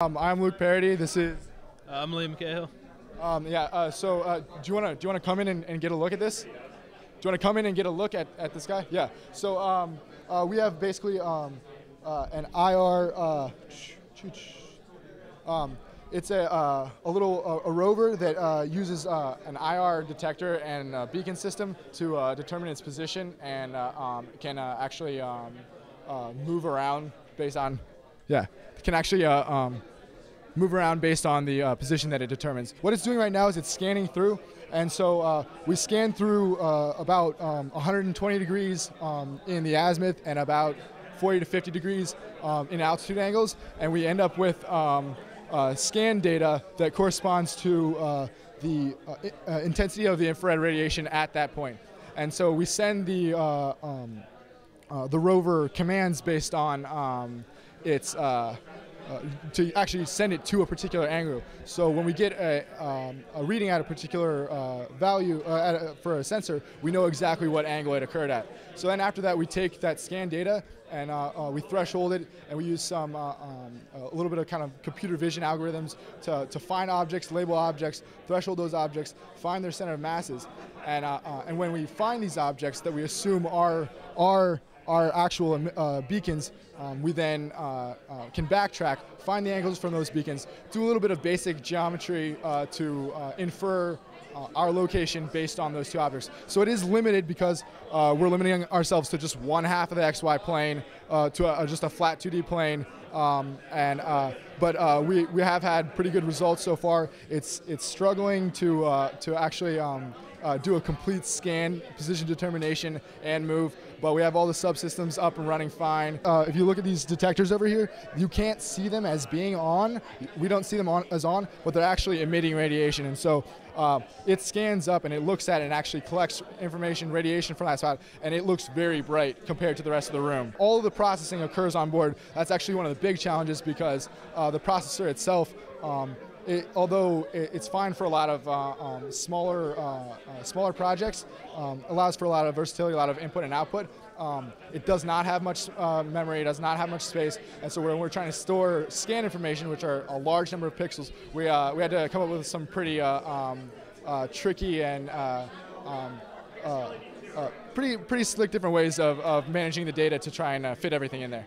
I'm Luke Parody. This is I'm Liam Cahill. do you wanna come in and get a look at this? Do you wanna come in and get a look at this guy? Yeah. So we have basically an IR. It's a little rover that uses an IR detector and a beacon system to determine its position and can actually move around based on move around based on the position that it determines. What it's doing right now is it's scanning through, and so we scan through about 120 degrees in the azimuth and about 40 to 50 degrees in altitude angles, and we end up with scan data that corresponds to the intensity of the infrared radiation at that point. And so we send the rover commands based on its to actually send it to a particular angle. So when we get a reading at a particular value for a sensor, we know exactly what angle it occurred at. So then after that, we take that scan data and we threshold it, and we use some a little bit of kind of computer vision algorithms to find objects, label objects, threshold those objects, find their center of masses, and when we find these objects that we assume are actual beacons, we then can backtrack, find the angles from those beacons, do a little bit of basic geometry to infer our location based on those two objects. So it is limited because we're limiting ourselves to just one half of the XY plane, to just a flat 2D plane, but we have had pretty good results so far. It's struggling to actually do a complete scan, position determination, and move, but we have all the subsystems up and running fine. If you look at these detectors over here, you can't see them as being on. We don't see them as on, but they're actually emitting radiation, and so it scans up and it looks at it and actually collects information, radiation from that spot, and it looks very bright compared to the rest of the room. All of the processing occurs on board. That's actually one of the big challenges because the processor itself, although it's fine for a lot of smaller projects, allows for a lot of versatility, a lot of input and output. It does not have much memory, it does not have much space, and so when we're trying to store scan information, which are a large number of pixels, we had to come up with some pretty tricky and pretty slick different ways of managing the data to try and fit everything in there.